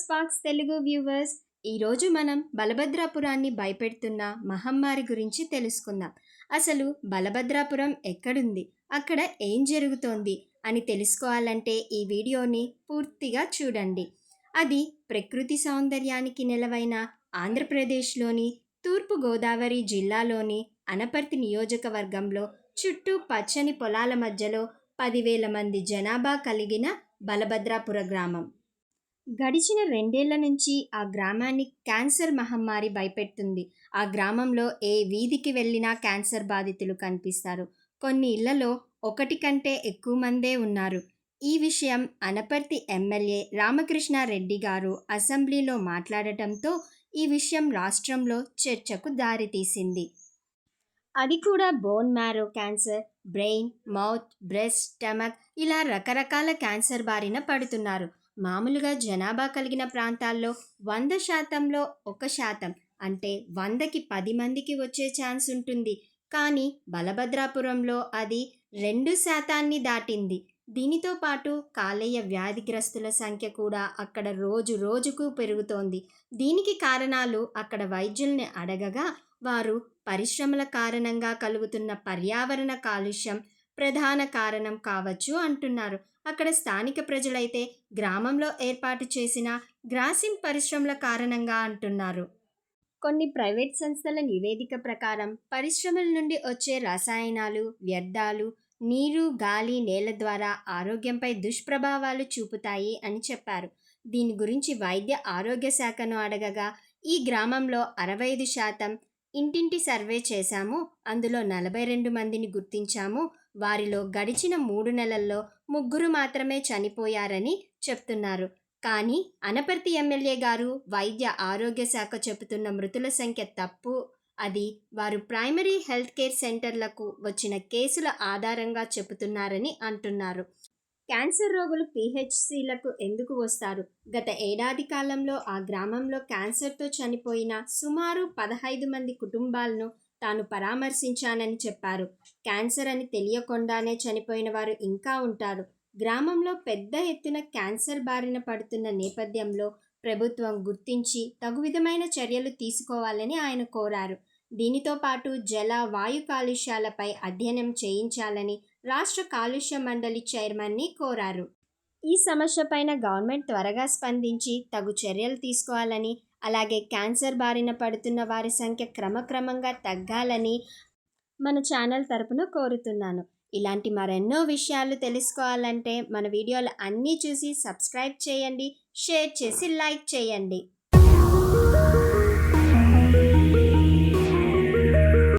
Sparks Telugu viewers, ఈరోజు మనం బలభద్రాపురాన్ని భయపెడుతున్న మహమ్మారి గురించి తెలుసుకుందాం. అసలు బలభద్రాపురం ఎక్కడుంది, అక్కడ ఏం జరుగుతోంది అని తెలుసుకోవాలంటే ఈ వీడియోని పూర్తిగా చూడండి. అది ప్రకృతి సౌందర్యానికి నెలవైన ఆంధ్రప్రదేశ్లోని తూర్పు గోదావరి జిల్లాలోని అనపర్తి నియోజకవర్గంలో చుట్టూ పచ్చని పొలాల మధ్యలో 10,000 మంది జనాభా కలిగిన బలభద్రాపుర గ్రామం. గడిచిన 2 ఏళ్ల నుంచి ఆ గ్రామాన్ని క్యాన్సర్ మహమ్మారి భయపెడుతుంది. ఆ గ్రామంలో ఏ వీధికి వెళ్ళినా క్యాన్సర్ బాధితులు కనిపిస్తారు. కొన్ని ఇళ్లలో 1 కంటే ఎక్కువ మందే ఉన్నారు. ఈ విషయం అనపర్తి ఎమ్మెల్యే రామకృష్ణారెడ్డి గారు అసెంబ్లీలో మాట్లాడటంతో ఈ విషయం రాష్ట్రంలో చర్చకు దారితీసింది. అది కూడా bone marrow cancer, brain, mouth, breast, stomach ఇలా రకరకాల క్యాన్సర్ బారిన పడుతున్నారు. మామూలుగా జనాభా కలిగిన ప్రాంతాల్లో 100%లో 1% అంటే 100కి 10 మందికి వచ్చే ఛాన్స్ ఉంటుంది. కానీ బలభద్రాపురంలో అది 2% దాటింది. దీనితో పాటు కాలేయ వ్యాధిగ్రస్తుల సంఖ్య కూడా అక్కడ రోజు రోజుకు పెరుగుతోంది. దీనికి కారణాలు అక్కడ వైద్యుల్ని అడగగా వారు పరిశ్రమల కారణంగా కలుగుతున్న పర్యావరణ కాలుష్యం ప్రధాన కారణం కావచ్చు అంటున్నారు. అక్కడ స్థానిక ప్రజలైతే గ్రామంలో ఏర్పాటు చేసిన గ్రాసిమ్ పరిశ్రమల కారణంగా అంటున్నారు. కొన్ని ప్రైవేట్ సంస్థల నివేదిక ప్రకారం పరిశ్రమల నుండి వచ్చే రసాయనాలు, వ్యర్థాలు నీరు, గాలి, నేల ద్వారా ఆరోగ్యంపై దుష్ప్రభావాలు చూపుతాయి అని చెప్పారు. దీని గురించి వైద్య ఆరోగ్య శాఖను అడగగా ఈ గ్రామంలో 65% ఇంటింటి సర్వే చేశాము, అందులో 42 మందిని గుర్తించాము, వారిలో గడిచిన 3 నెలల్లో 3 మాత్రమే చనిపోయారని చెప్తున్నారు. కానీ అనపర్తి ఎమ్మెల్యే గారు వైద్య ఆరోగ్య శాఖ చెబుతున్న మృతుల సంఖ్య తప్పు, అది వారు ప్రైమరీ హెల్త్ కేర్ సెంటర్లకు వచ్చిన కేసుల ఆధారంగా చెబుతున్నారని అంటున్నారు. క్యాన్సర్ రోగులు పిహెచ్సిలకు ఎందుకు వస్తారు? గత ఏడాది కాలంలో ఆ గ్రామంలో క్యాన్సర్తో చనిపోయిన సుమారు 15 మంది కుటుంబాలను తాను పరామర్శించానని చెప్పారు. క్యాన్సర్ అని తెలియకుండానే చనిపోయిన వారు ఇంకా ఉంటారు. గ్రామంలో పెద్ద ఎత్తున క్యాన్సర్ బారిన పడుతున్న నేపథ్యంలో ప్రభుత్వం గుర్తించి తగు విధమైన చర్యలు తీసుకోవాలని ఆయన కోరారు. దీనితో పాటు జల, వాయు కాలుష్యాలపై అధ్యయనం చేయించాలని రాష్ట్ర కాలుష్య మండలి చైర్మన్ని కోరారు. ఈ సమస్యపైన గవర్నమెంట్ త్వరగా స్పందించి తగు చర్యలు తీసుకోవాలని, అలాగే క్యాన్సర్ బారిన పడుతున్న వారి సంఖ్య క్రమక్రమంగా తగ్గాలని మన ఛానల్ తరపున కోరుతున్నాను. ఇలాంటి మరెన్నో విషయాలు తెలుసుకోవాలంటే మన వీడియోలు అన్నీ చూసి సబ్స్క్రైబ్ చేయండి, షేర్ చేసి లైక్ చేయండి.